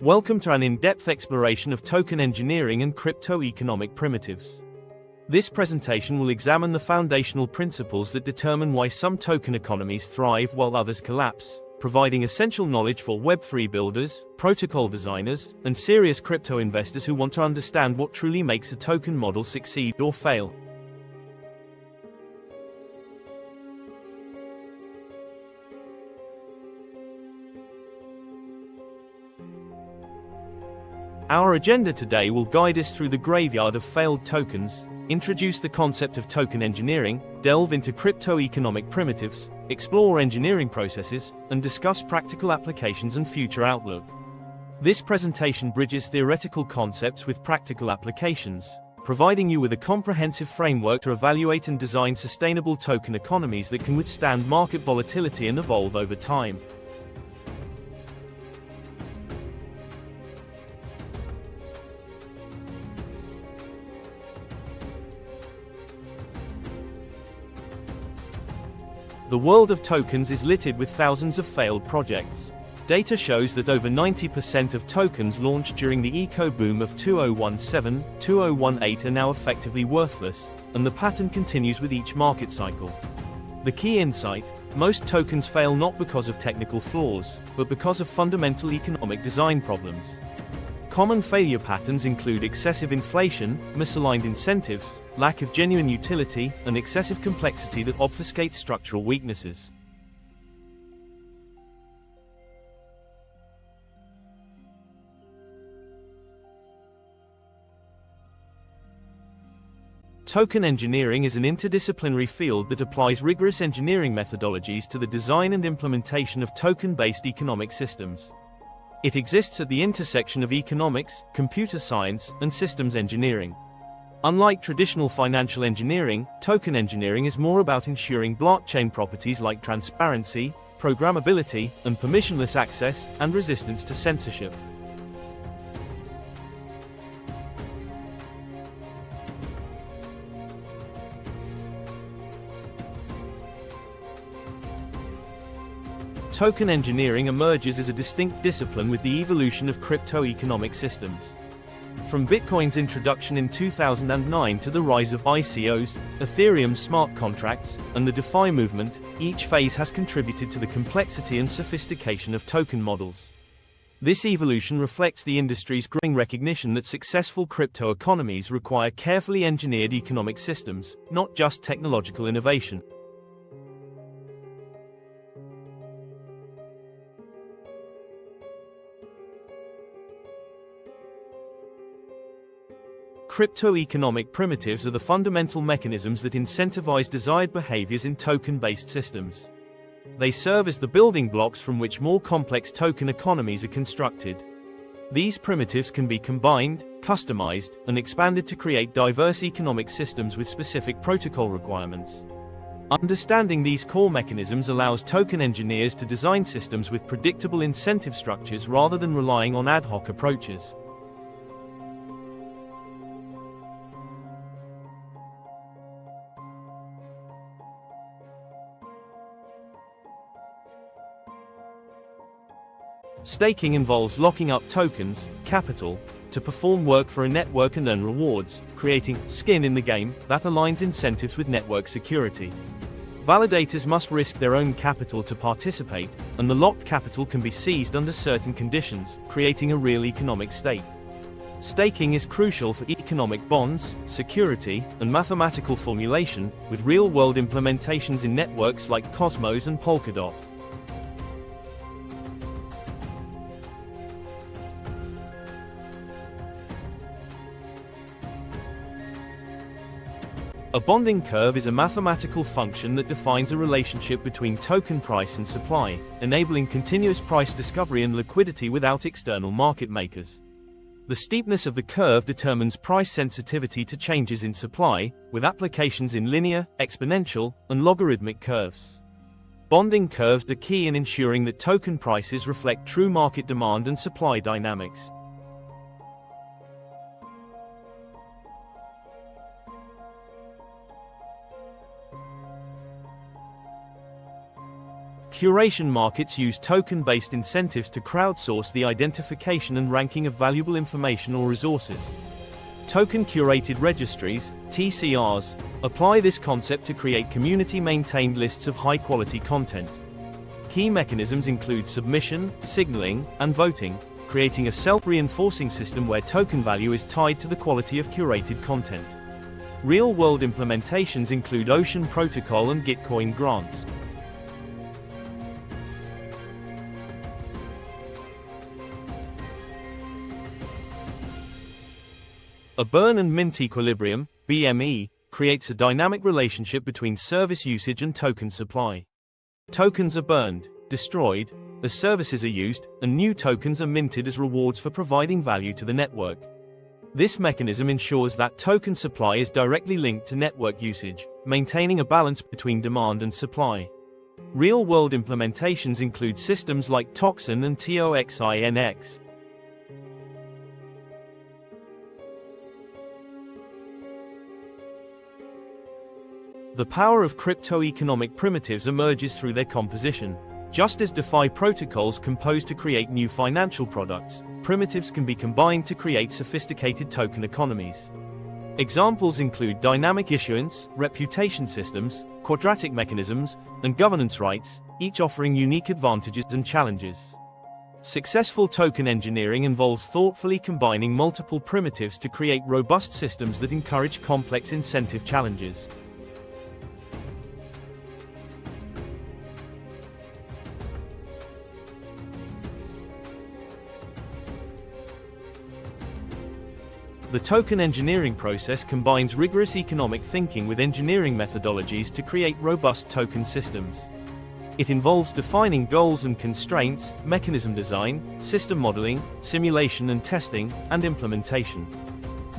Welcome to an in-depth exploration of token engineering and crypto economic primitives. This presentation will examine the foundational principles that determine why some token economies thrive while others collapse, providing essential knowledge for Web3 builders, protocol designers, and serious crypto investors who want to understand what truly makes a token model succeed or fail. Our agenda today will guide us through the graveyard of failed tokens, introduce the concept of token engineering, delve into crypto economic primitives, explore engineering processes, and discuss practical applications and future outlook. This presentation bridges theoretical concepts with practical applications, providing you with a comprehensive framework to evaluate and design sustainable token economies that can withstand market volatility and evolve over time. The world of tokens is littered with thousands of failed projects. Data shows that over 90% of tokens launched during the eco-boom of 2017-2018 are now effectively worthless, and the pattern continues with each market cycle. The key insight: most tokens fail not because of technical flaws, but because of fundamental economic design problems. Common failure patterns include excessive inflation, misaligned incentives, lack of genuine utility, and excessive complexity that obfuscates structural weaknesses. Token engineering is an interdisciplinary field that applies rigorous engineering methodologies to the design and implementation of token-based economic systems. It exists at the intersection of economics, computer science, and systems engineering. Unlike traditional financial engineering, token engineering is more about ensuring blockchain properties like transparency, programmability, and permissionless access, and resistance to censorship. Token engineering emerges as a distinct discipline with the evolution of crypto economic systems. From Bitcoin's introduction in 2009 to the rise of ICOs, Ethereum smart contracts, and the DeFi movement, each phase has contributed to the complexity and sophistication of token models. This evolution reflects the industry's growing recognition that successful crypto economies require carefully engineered economic systems, not just technological innovation. Crypto economic primitives are the fundamental mechanisms that incentivize desired behaviors in token-based systems. They serve as the building blocks from which more complex token economies are constructed. These primitives can be combined, customized, and expanded to create diverse economic systems with specific protocol requirements. Understanding these core mechanisms allows token engineers to design systems with predictable incentive structures rather than relying on ad hoc approaches. Staking involves locking up tokens, capital, to perform work for a network and earn rewards, creating skin in the game that aligns incentives with network security. Validators must risk their own capital to participate, and the locked capital can be seized under certain conditions, creating a real economic stake. Staking is crucial for economic bonds, security, and mathematical formulation, with real-world implementations in networks like Cosmos and Polkadot. A bonding curve is a mathematical function that defines a relationship between token price and supply, enabling continuous price discovery and liquidity without external market makers. The steepness of the curve determines price sensitivity to changes in supply, with applications in linear, exponential, and logarithmic curves. Bonding curves are key in ensuring that token prices reflect true market demand and supply dynamics. Curation markets use token-based incentives to crowdsource the identification and ranking of valuable information or resources. Token-curated registries, TCRs, apply this concept to create community-maintained lists of high-quality content. Key mechanisms include submission, signaling, and voting, creating a self-reinforcing system where token value is tied to the quality of curated content. Real-world implementations include Ocean Protocol and Gitcoin grants. A burn and mint equilibrium, BME, creates a dynamic relationship between service usage and token supply. Tokens are burned, destroyed, as services are used, and new tokens are minted as rewards for providing value to the network. This mechanism ensures that token supply is directly linked to network usage, maintaining a balance between demand and supply. Real-world implementations include systems like Toxin and TOXINX. The power of crypto-economic primitives emerges through their composition. Just as DeFi protocols compose to create new financial products, primitives can be combined to create sophisticated token economies. Examples include dynamic issuance, reputation systems, quadratic mechanisms, and governance rights, each offering unique advantages and challenges. Successful token engineering involves thoughtfully combining multiple primitives to create robust systems that encourage complex incentive challenges. The token engineering process combines rigorous economic thinking with engineering methodologies to create robust token systems. It involves defining goals and constraints, mechanism design, system modeling, simulation and testing, and implementation.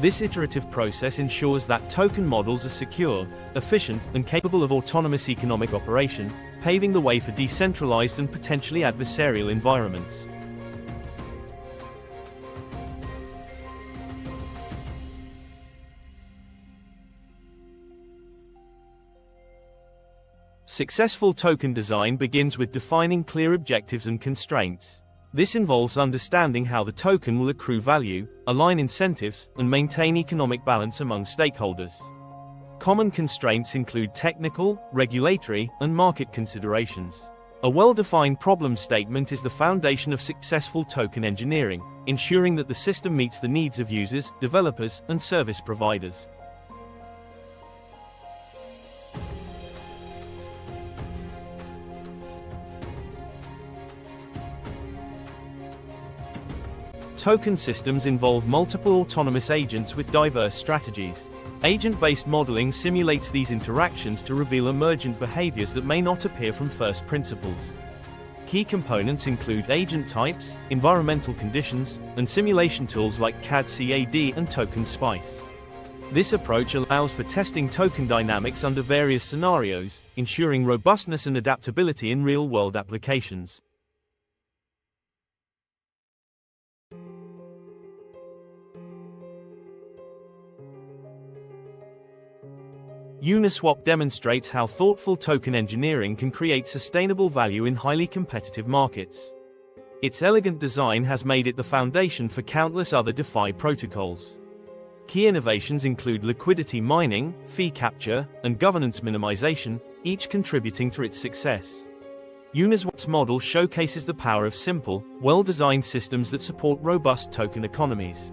This iterative process ensures that token models are secure, efficient, and capable of autonomous economic operation, paving the way for decentralized and potentially adversarial environments. Successful token design begins with defining clear objectives and constraints. This involves understanding how the token will accrue value, align incentives, and maintain economic balance among stakeholders. Common constraints include technical, regulatory, and market considerations. A well-defined problem statement is the foundation of successful token engineering, ensuring that the system meets the needs of users, developers, and service providers. Token systems involve multiple autonomous agents with diverse strategies. Agent-based modeling simulates these interactions to reveal emergent behaviors that may not appear from first principles. Key components include agent types, environmental conditions, and simulation tools like CAD-CAD and Token Spice. This approach allows for testing token dynamics under various scenarios, ensuring robustness and adaptability in real-world applications. Uniswap demonstrates how thoughtful token engineering can create sustainable value in highly competitive markets. Its elegant design has made it the foundation for countless other DeFi protocols. Key innovations include liquidity mining, fee capture, and governance minimization, each contributing to its success. Uniswap's model showcases the power of simple, well-designed systems that support robust token economies.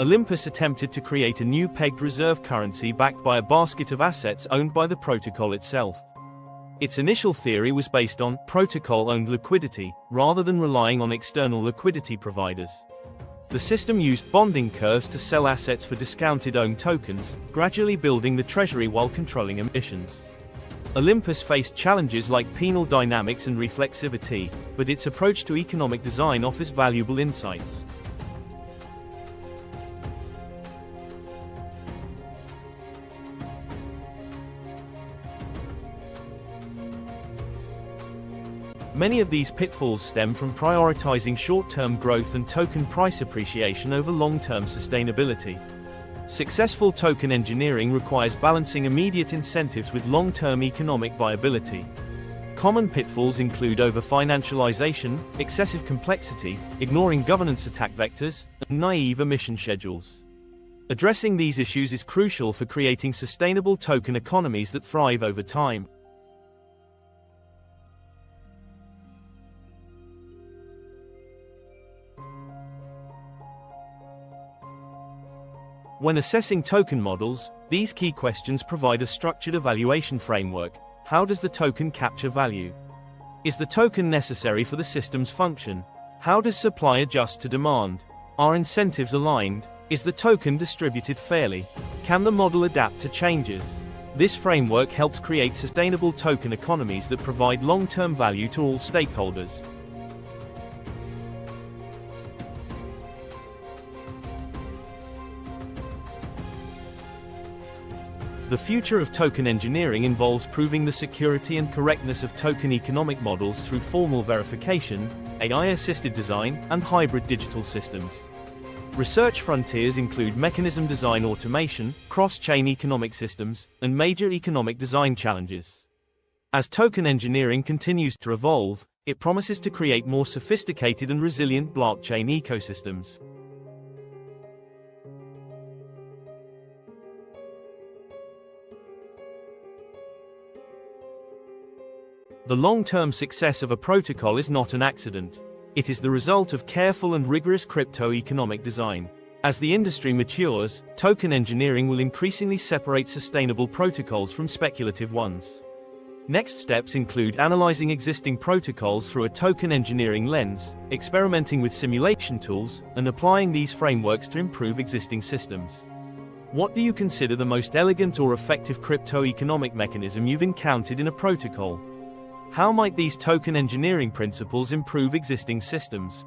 Olympus attempted to create a new pegged reserve currency backed by a basket of assets owned by the protocol itself. Its initial theory was based on protocol-owned liquidity, rather than relying on external liquidity providers. The system used bonding curves to sell assets for discounted owned tokens, gradually building the treasury while controlling emissions. Olympus faced challenges like penal dynamics and reflexivity, but its approach to economic design offers valuable insights. Many of these pitfalls stem from prioritizing short-term growth and token price appreciation over long-term sustainability. Successful token engineering requires balancing immediate incentives with long-term economic viability. Common pitfalls include over-financialization, excessive complexity, ignoring governance attack vectors, and naive emission schedules. Addressing these issues is crucial for creating sustainable token economies that thrive over time. When assessing token models, these key questions provide a structured evaluation framework. How does the token capture value? Is the token necessary for the system's function? How does supply adjust to demand? Are incentives aligned? Is the token distributed fairly? Can the model adapt to changes? This framework helps create sustainable token economies that provide long-term value to all stakeholders. The future of token engineering involves proving the security and correctness of token economic models through formal verification, AI-assisted design, and hybrid digital systems. Research frontiers include mechanism design automation, cross-chain economic systems, and major economic design challenges. As token engineering continues to evolve, it promises to create more sophisticated and resilient blockchain ecosystems. The long-term success of a protocol is not an accident. It is the result of careful and rigorous crypto-economic design. As the industry matures, token engineering will increasingly separate sustainable protocols from speculative ones. Next steps include analyzing existing protocols through a token engineering lens, experimenting with simulation tools, and applying these frameworks to improve existing systems. What do you consider the most elegant or effective crypto-economic mechanism you've encountered in a protocol? How might these token engineering principles improve existing systems?